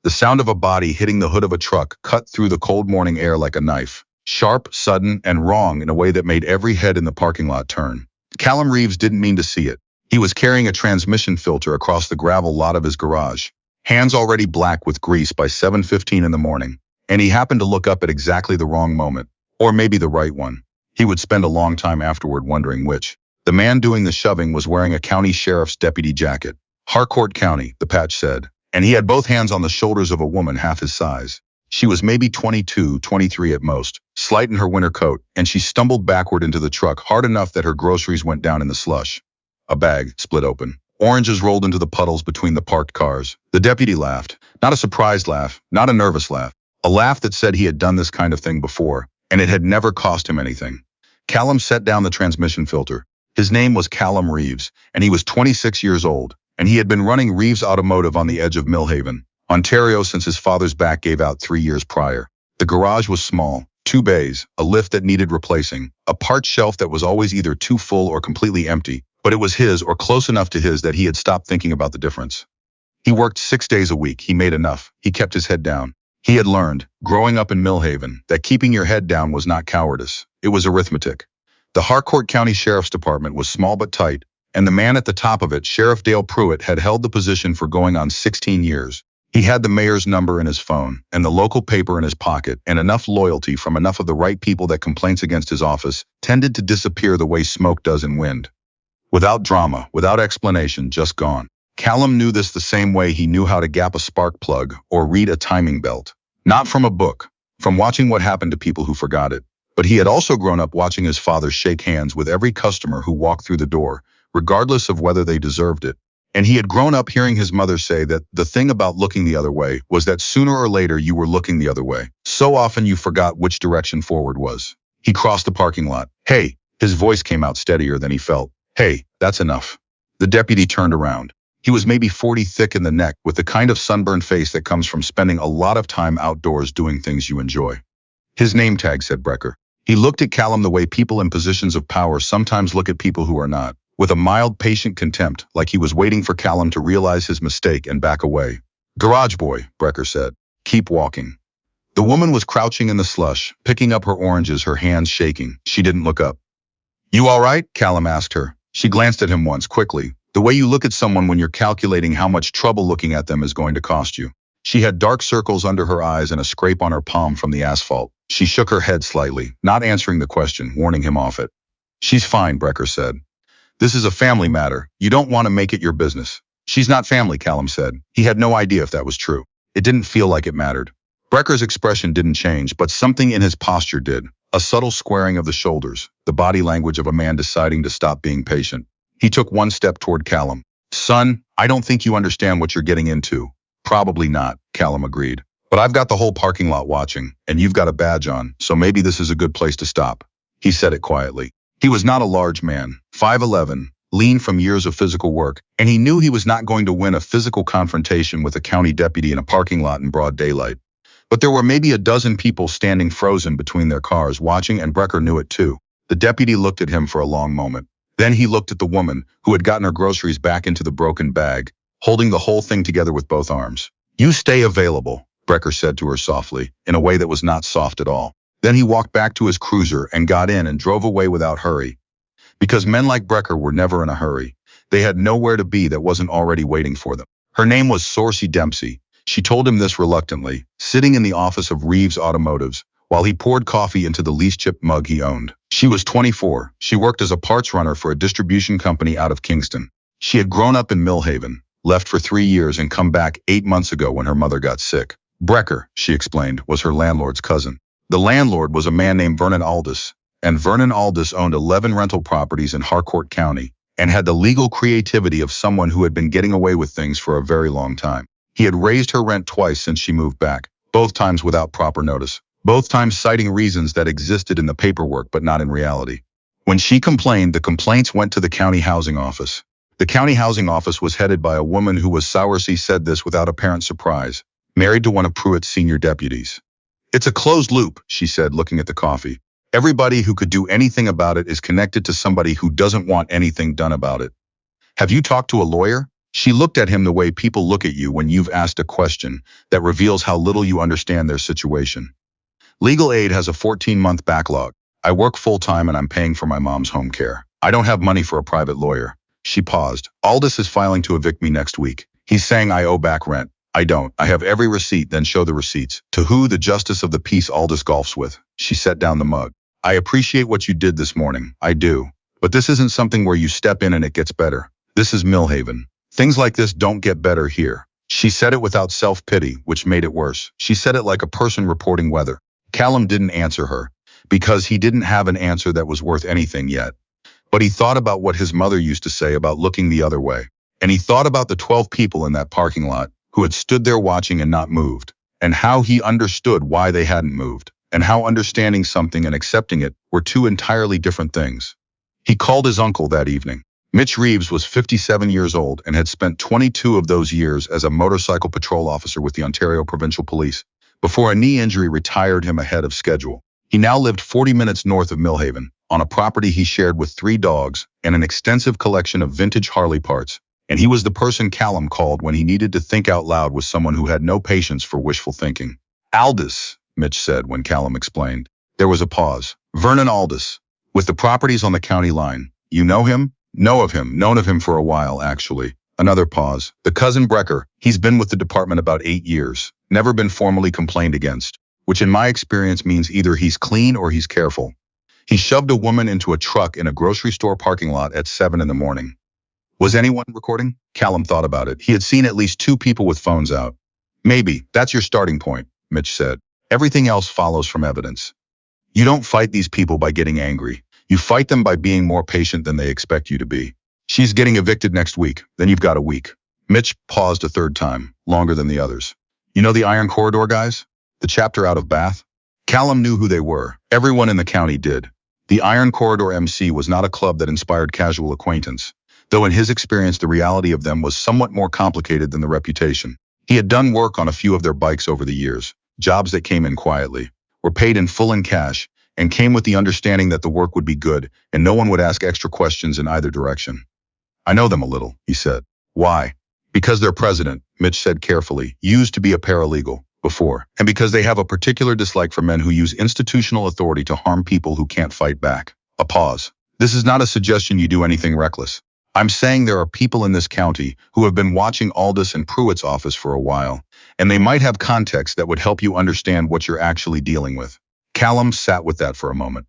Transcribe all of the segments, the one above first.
The sound of a body hitting the hood of a truck cut through the cold morning air like a knife. Sharp, sudden, and wrong in a way that made every head in the parking lot turn. Callum Reeves didn't mean to see it. He was carrying a transmission filter across the gravel lot of his garage, hands already black with grease by 7:15 in the morning, and he happened to look up at exactly the wrong moment, or maybe the right one. He would spend a long time afterward wondering which. The man doing the shoving was wearing a county sheriff's deputy jacket. Harcourt County, the patch said, and he had both hands on the shoulders of a woman half his size. She was maybe 22, 23 at most, slight in her winter coat, and she stumbled backward into the truck hard enough that her groceries went down in the slush. A bag split open. Oranges rolled into the puddles between the parked cars. The deputy laughed. Not a surprised laugh, not a nervous laugh. A laugh that said he had done this kind of thing before, and it had never cost him anything. Callum set down the transmission filter. His name was Callum Reeves, and he was 26 years old, and he had been running Reeves Automotive on the edge of Millhaven, Ontario since his father's back gave out 3 years prior. The garage was small, 2 bays, a lift that needed replacing, a parts shelf that was always either too full or completely empty, but it was his or close enough to his that he had stopped thinking about the difference. He worked 6 days a week. He made enough. He kept his head down. He had learned, growing up in Millhaven, that keeping your head down was not cowardice. It was arithmetic. The Harcourt County Sheriff's Department was small but tight, and the man at the top of it, Sheriff Dale Pruitt, had held the position for going on 16 years. He had the mayor's number in his phone, and the local paper in his pocket, and enough loyalty from enough of the right people that complaints against his office tended to disappear the way smoke does in wind. Without drama, without explanation, just gone. Callum knew this the same way he knew how to gap a spark plug or read a timing belt. Not from a book, from watching what happened to people who forgot it. But he had also grown up watching his father shake hands with every customer who walked through the door, regardless of whether they deserved it. And he had grown up hearing his mother say that the thing about looking the other way was that sooner or later you were looking the other way. So often you forgot which direction forward was. He crossed the parking lot. Hey, his voice came out steadier than he felt. Hey, that's enough. The deputy turned around. He was maybe 40 thick in the neck with the kind of sunburned face that comes from spending a lot of time outdoors doing things you enjoy. His name tag said Brecker. He looked at Callum the way people in positions of power sometimes look at people who are not, with a mild, patient contempt, like he was waiting for Callum to realize his mistake and back away. Garage boy, Brecker said. Keep walking. The woman was crouching in the slush, picking up her oranges, her hands shaking. She didn't look up. You all right? Callum asked her. She glanced at him once, quickly, the way you look at someone when you're calculating how much trouble looking at them is going to cost you. She had dark circles under her eyes and a scrape on her palm from the asphalt. She shook her head slightly, not answering the question, warning him off it. She's fine, Brecker said. This is a family matter. You don't want to make it your business. She's not family, Callum said. He had no idea if that was true. It didn't feel like it mattered. Brecker's expression didn't change, but something in his posture did. A subtle squaring of the shoulders, the body language of a man deciding to stop being patient. He took one step toward Callum. Son, I don't think you understand what you're getting into. Probably not, Callum agreed. But I've got the whole parking lot watching, and you've got a badge on, so maybe this is a good place to stop. He said it quietly. He was not a large man, 5'11", lean from years of physical work, and he knew he was not going to win a physical confrontation with a county deputy in a parking lot in broad daylight. But there were maybe a dozen people standing frozen between their cars watching, and Brecker knew it too. The deputy looked at him for a long moment. Then he looked at the woman, who had gotten her groceries back into the broken bag, holding the whole thing together with both arms. You stay available, Brecker said to her softly, in a way that was not soft at all. Then he walked back to his cruiser and got in and drove away without hurry. Because men like Brecker were never in a hurry. They had nowhere to be that wasn't already waiting for them. Her name was Saucy Dempsey. She told him this reluctantly, sitting in the office of Reeves Automotives, while he poured coffee into the least chipped mug he owned. She was 24. She worked as a parts runner for a distribution company out of Kingston. She had grown up in Millhaven, left for 3 years and come back 8 months ago when her mother got sick. Brecker, she explained, was her landlord's cousin. The landlord was a man named Vernon Aldis, and Vernon Aldis owned 11 rental properties in Harcourt County and had the legal creativity of someone who had been getting away with things for a very long time. He had raised her rent twice since she moved back, both times without proper notice, both times citing reasons that existed in the paperwork but not in reality. When she complained, the complaints went to the county housing office. The county housing office was headed by a woman who was Saucy said this without apparent surprise, married to one of Pruitt's senior deputies. It's a closed loop, she said, looking at the coffee. Everybody who could do anything about it is connected to somebody who doesn't want anything done about it. Have you talked to a lawyer? She looked at him the way people look at you when you've asked a question that reveals how little you understand their situation. Legal aid has a 14-month backlog. I work full-time and I'm paying for my mom's home care. I don't have money for a private lawyer. She paused. Aldous is filing to evict me next week. He's saying I owe back rent. I don't. I have every receipt, then show the receipts. To who? The justice of the peace Aldous golfs with. She set down the mug. I appreciate what you did this morning. I do. But this isn't something where you step in and it gets better. This is Millhaven. Things like this don't get better here. She said it without self-pity, which made it worse. She said it like a person reporting weather. Callum didn't answer her, because he didn't have an answer that was worth anything yet. But he thought about what his mother used to say about looking the other way. And he thought about the 12 people in that parking lot who had stood there watching and not moved, and how he understood why they hadn't moved, and how understanding something and accepting it were two entirely different things. He called his uncle that evening. Mitch Reeves was 57 years old and had spent 22 of those years as a motorcycle patrol officer with the Ontario Provincial Police, before a knee injury retired him ahead of schedule. He now lived 40 minutes north of Millhaven, on a property he shared with 3 dogs and an extensive collection of vintage Harley parts. And he was the person Callum called when he needed to think out loud with someone who had no patience for wishful thinking. Aldous, Mitch said when Callum explained. There was a pause. Vernon Aldous, with the properties on the county line. You know him? Know of him. Known of him for a while, actually. Another pause. The cousin Brecker. He's been with the department about 8 years. Never been formally complained against, which in my experience means either he's clean or he's careful. He shoved a woman into a truck in a grocery store parking lot at 7 in the morning. Was anyone recording? Callum thought about it. He had seen at least 2 people with phones out. Maybe. That's your starting point, Mitch said. Everything else follows from evidence. You don't fight these people by getting angry. You fight them by being more patient than they expect you to be. She's getting evicted next week. Then you've got a week. Mitch paused a third time, longer than the others. You know the Iron Corridor guys? The chapter out of Bath? Callum knew who they were. Everyone in the county did. The Iron Corridor MC was not a club that inspired casual acquaintance, though in his experience the reality of them was somewhat more complicated than the reputation. He had done work on a few of their bikes over the years, jobs that came in quietly, were paid in full in cash, and came with the understanding that the work would be good and no one would ask extra questions in either direction. I know them a little, he said. Why? Because their president, Mitch said carefully, used to be a paralegal before, and because they have a particular dislike for men who use institutional authority to harm people who can't fight back. A pause. This is not a suggestion you do anything reckless. I'm saying there are people in this county who have been watching Aldous and Pruitt's office for a while, and they might have context that would help you understand what you're actually dealing with. Callum sat with that for a moment.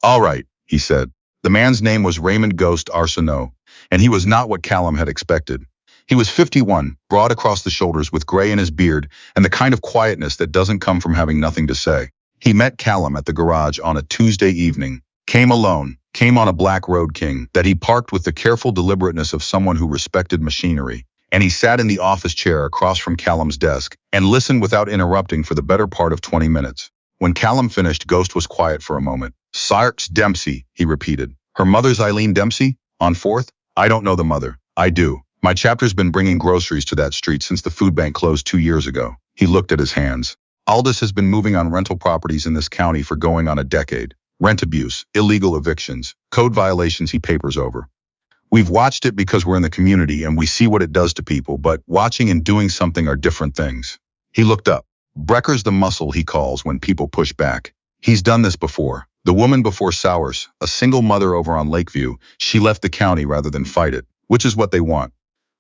All right, he said. The man's name was Raymond Ghost Arsenault, and he was not what Callum had expected. He was 51, broad across the shoulders with gray in his beard and the kind of quietness that doesn't come from having nothing to say. He met Callum at the garage on a Tuesday evening, came alone, came on a black Road King that he parked with the careful deliberateness of someone who respected machinery, and he sat in the office chair across from Callum's desk and listened without interrupting for the better part of 20 minutes. When Callum finished, Ghost was quiet for a moment. Sarks Dempsey, he repeated. Her mother's Eileen Dempsey? On 4th? I don't know the mother. I do. My chapter's been bringing groceries to that street since the food bank closed 2 years ago. He looked at his hands. Aldous has been moving on rental properties in this county for going on a decade. Rent abuse, illegal evictions, code violations he papers over. We've watched it because we're in the community and we see what it does to people, but watching and doing something are different things. He looked up. Brecker's the muscle he calls when people push back. He's done this before. The woman before Sowers, a single mother over on Lakeview, she left the county rather than fight it, which is what they want.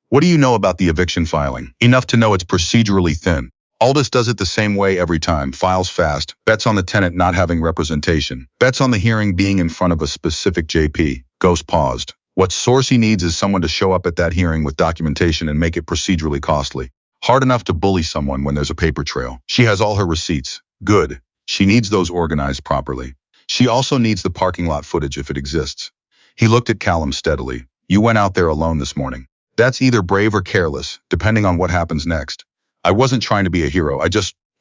What do you know about the eviction filing? Enough to know it's procedurally thin. Aldous does it the same way every time, files fast, bets on the tenant not having representation, bets on the hearing being in front of a specific JP. Ghost paused. What source he needs is someone to show up at that hearing with documentation and make it procedurally costly. Hard enough to bully someone when there's a paper trail. She has all her receipts. Good. She needs those organized properly. She also needs the parking lot footage if it exists. He looked at Callum steadily. You went out there alone this morning. That's either brave or careless, depending on what happens next. I wasn't trying to be a hero.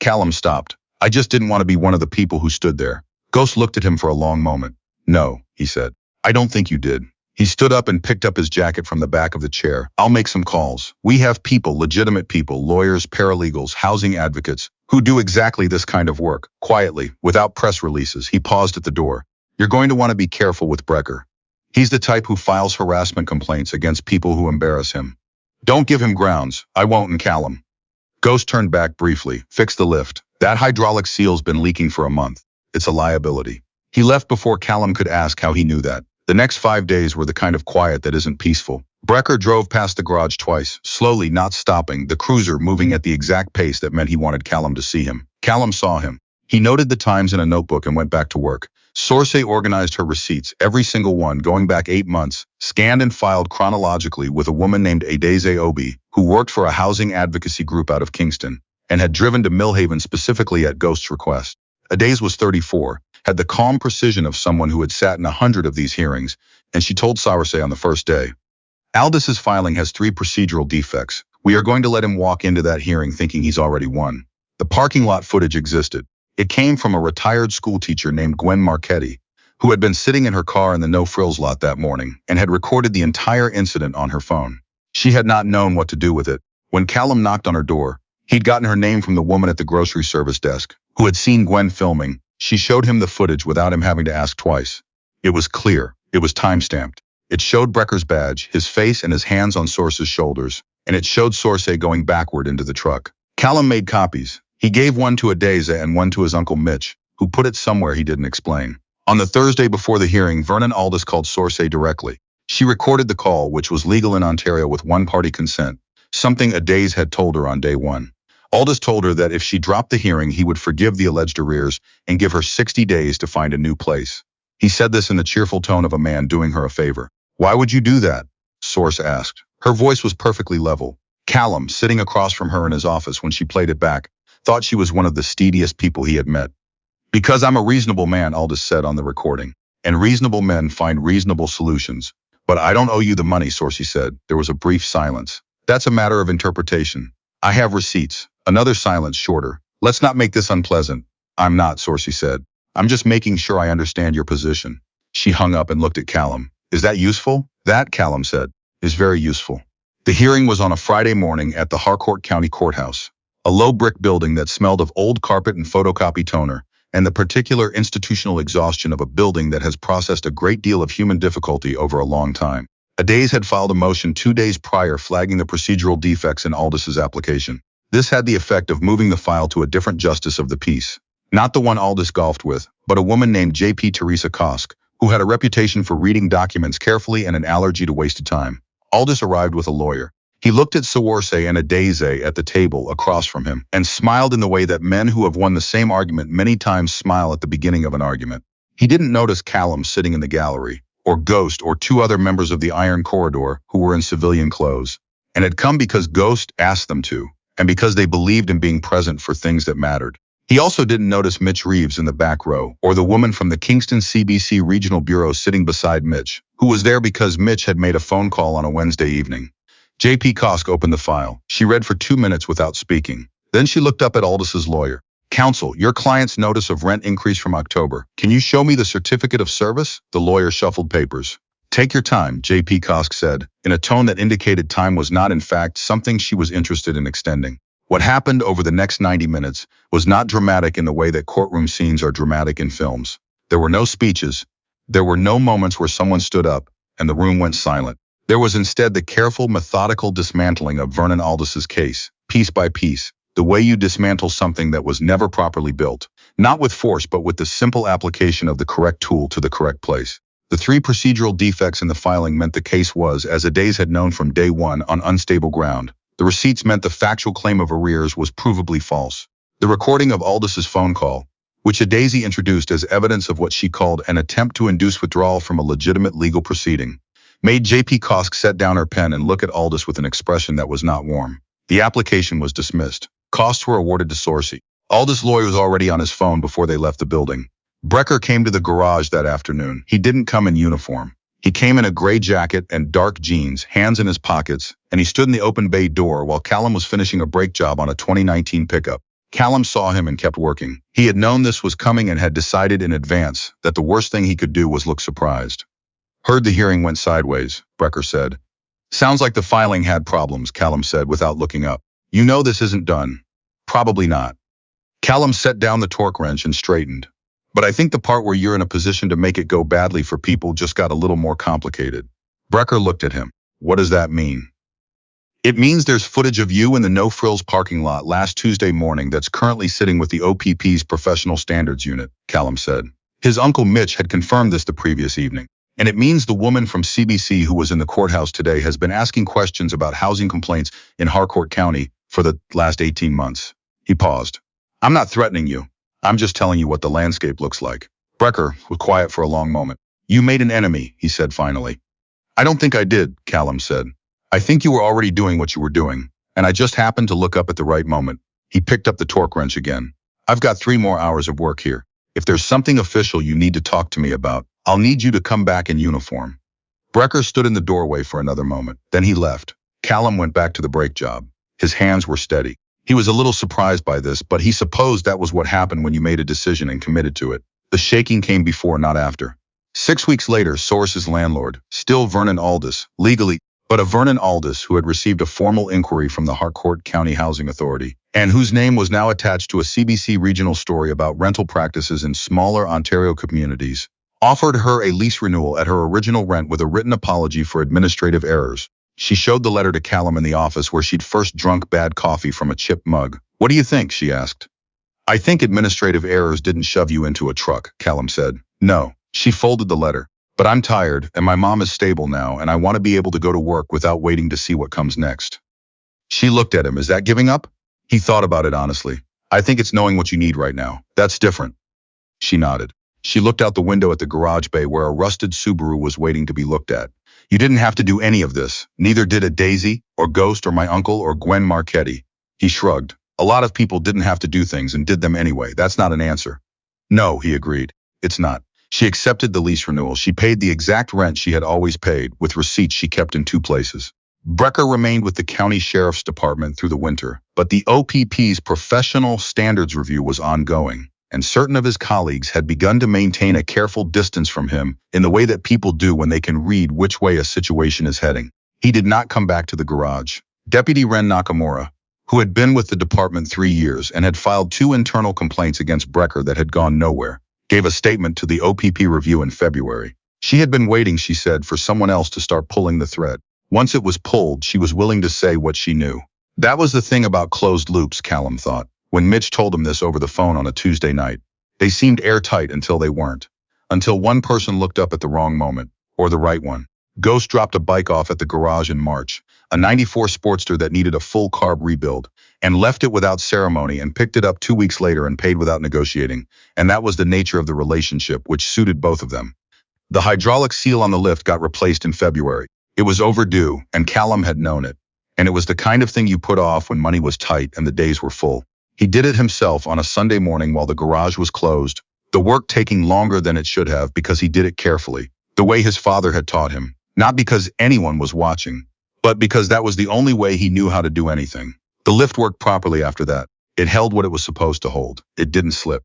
Callum stopped. I just didn't want to be one of the people who stood there. Ghost looked at him for a long moment. No, he said. I don't think you did. He stood up and picked up his jacket from the back of the chair. I'll make some calls. We have people, legitimate people, lawyers, paralegals, housing advocates, who do exactly this kind of work. Quietly, without press releases, he paused at the door. You're going to want to be careful with Brecker. He's the type who files harassment complaints against people who embarrass him. Don't give him grounds. I won't, and Callum. Ghost turned back briefly. Fix the lift. That hydraulic seal's been leaking for a month. It's a liability. He left before Callum could ask how he knew that. The next 5 days were the kind of quiet that isn't peaceful. Brecker drove past the garage twice, slowly, not stopping, the cruiser moving at the exact pace that meant he wanted Callum to see him. Callum saw him. He noted the times in a notebook and went back to work. Source organized her receipts, every single one, going back 8 months, scanned and filed chronologically with a woman named Adeze Obi, who worked for a housing advocacy group out of Kingston, and had driven to Millhaven specifically at Ghost's request. Adeze was 34, had the calm precision of someone who had sat in 100 of these hearings, and she told Source on the first day, Aldis's filing has 3 procedural defects. We are going to let him walk into that hearing thinking he's already won. The parking lot footage existed. It came from a retired schoolteacher named Gwen Marchetti, who had been sitting in her car in the no-frills lot that morning and had recorded the entire incident on her phone. She had not known what to do with it. When Callum knocked on her door, he'd gotten her name from the woman at the grocery service desk, who had seen Gwen filming. She showed him the footage without him having to ask twice. It was clear. It was time-stamped. It showed Brecker's badge, his face and his hands on Source's shoulders, and it showed Source going backward into the truck. Callum made copies. He gave one to Adeze and one to his uncle Mitch, who put it somewhere he didn't explain. On the Thursday before the hearing, Vernon Aldis called Source directly. She recorded the call, which was legal in Ontario with one-party consent, something Adeze had told her on day one. Aldis told her that if she dropped the hearing, he would forgive the alleged arrears and give her 60 days to find a new place. He said this in the cheerful tone of a man doing her a favor. Why would you do that? Source asked. Her voice was perfectly level. Callum, sitting across from her in his office when she played it back, thought she was one of the steadiest people he had met. Because I'm a reasonable man, Aldis said on the recording, and reasonable men find reasonable solutions. But I don't owe you the money, Source said. There was a brief silence. That's a matter of interpretation. I have receipts. Another silence, shorter. Let's not make this unpleasant. I'm not, Source said. I'm just making sure I understand your position. She hung up and looked at Callum. Is that useful? That, Callum said, is very useful. The hearing was on a Friday morning at the Harcourt County Courthouse, a low brick building that smelled of old carpet and photocopy toner, and the particular institutional exhaustion of a building that has processed a great deal of human difficulty over a long time. Adeze had filed a motion 2 days prior flagging the procedural defects in Aldis's application. This had the effect of moving the file to a different justice of the peace. Not the one Aldis golfed with, but a woman named J.P. Teresa Kosk, who had a reputation for reading documents carefully and an allergy to wasted time. Aldis arrived with a lawyer. He looked at Source and Adeze at the table across from him and smiled in the way that men who have won the same argument many times smile at the beginning of an argument. He didn't notice Callum sitting in the gallery, or Ghost or 2 other members of the Iron Corridor who were in civilian clothes, and had come because Ghost asked them to, and because they believed in being present for things that mattered. He also didn't notice Mitch Reeves in the back row, or the woman from the Kingston CBC Regional Bureau sitting beside Mitch, who was there because Mitch had made a phone call on a Wednesday evening. J.P. Kosk opened the file. She read for 2 minutes without speaking. Then she looked up at Aldis's lawyer. Counsel, your client's notice of rent increase from October. Can you show me the certificate of service? The lawyer shuffled papers. Take your time, J.P. Kosk said, in a tone that indicated time was not in fact something she was interested in extending. What happened over the next 90 minutes was not dramatic in the way that courtroom scenes are dramatic in films. There were no speeches. There were no moments where someone stood up and the room went silent. There was instead the careful, methodical dismantling of Vernon Aldis's case, piece by piece, the way you dismantle something that was never properly built, not with force but with the simple application of the correct tool to the correct place. The 3 procedural defects in the filing meant the case was, as Adeze had known from day one, on unstable ground. The receipts meant the factual claim of arrears was provably false. The recording of Aldis's phone call, which Adeze introduced as evidence of what she called an attempt to induce withdrawal from a legitimate legal proceeding, made J.P. Kosk set down her pen and look at Aldis with an expression that was not warm. The application was dismissed. Costs were awarded to Source. Aldis' lawyer was already on his phone before they left the building. Brecker came to the garage that afternoon. He didn't come in uniform. He came in a gray jacket and dark jeans, hands in his pockets, and he stood in the open bay door while Callum was finishing a brake job on a 2019 pickup. Callum saw him and kept working. He had known this was coming and had decided in advance that the worst thing he could do was look surprised. Heard the hearing went sideways, Brecker said. Sounds like the filing had problems, Callum said without looking up. You know this isn't done. Probably not. Callum set down the torque wrench and straightened. But I think the part where you're in a position to make it go badly for people just got a little more complicated. Brecker looked at him. What does that mean? It means there's footage of you in the No Frills parking lot last Tuesday morning that's currently sitting with the OPP's Professional Standards Unit, Callum said. His uncle Mitch had confirmed this the previous evening. And it means the woman from CBC who was in the courthouse today has been asking questions about housing complaints in Harcourt County for the last 18 months. He paused. I'm not threatening you. I'm just telling you what the landscape looks like. Brecker was quiet for a long moment. You made an enemy, he said finally. I don't think I did, Callum said. I think you were already doing what you were doing, and I just happened to look up at the right moment. He picked up the torque wrench again. I've got 3 more hours of work here. If there's something official you need to talk to me about, I'll need you to come back in uniform. Brecker stood in the doorway for another moment. Then he left. Callum went back to the brake job. His hands were steady. He was a little surprised by this, but he supposed that was what happened when you made a decision and committed to it. The shaking came before, not after. 6 weeks later, Source's landlord, still Vernon Aldis, legally, but a Vernon Aldis who had received a formal inquiry from the Harcourt County Housing Authority, and whose name was now attached to a CBC regional story about rental practices in smaller Ontario communities, offered her a lease renewal at her original rent with a written apology for administrative errors. She showed the letter to Callum in the office where she'd first drunk bad coffee from a chipped mug. What do you think? She asked. I think administrative errors didn't shove you into a truck, Callum said. No. She folded the letter. But I'm tired, and my mom is stable now, and I want to be able to go to work without waiting to see what comes next. She looked at him. Is that giving up? He thought about it honestly. I think it's knowing what you need right now. That's different. She nodded. She looked out the window at the garage bay where a rusted Subaru was waiting to be looked at. You didn't have to do any of this. Neither did a Daisy, or Ghost, or my uncle, or Gwen Marchetti. He shrugged. A lot of people didn't have to do things and did them anyway. That's not an answer. No, he agreed. It's not. She accepted the lease renewal. She paid the exact rent she had always paid, with receipts she kept in 2 places. Brecker remained with the county sheriff's department through the winter, but the OPP's professional standards review was ongoing, and certain of his colleagues had begun to maintain a careful distance from him in the way that people do when they can read which way a situation is heading. He did not come back to the garage. Deputy Ren Nakamura, who had been with the department 3 years and had filed 2 internal complaints against Brecker that had gone nowhere, gave a statement to the OPP review in February. She had been waiting, she said, for someone else to start pulling the thread. Once it was pulled, she was willing to say what she knew. That was the thing about closed loops, Callum thought, when Mitch told him this over the phone on a Tuesday night. They seemed airtight until they weren't. Until one person looked up at the wrong moment, or the right one. Ghost dropped a bike off at the garage in March, a '94 Sportster that needed a full carb rebuild, and left it without ceremony and picked it up 2 weeks later and paid without negotiating. And that was the nature of the relationship, which suited both of them. The hydraulic seal on the lift got replaced in February. It was overdue, and Callum had known it. And it was the kind of thing you put off when money was tight and the days were full. He did it himself on a Sunday morning while the garage was closed, the work taking longer than it should have because he did it carefully, the way his father had taught him. Not because anyone was watching, but because that was the only way he knew how to do anything. The lift worked properly after that. It held what it was supposed to hold. It didn't slip.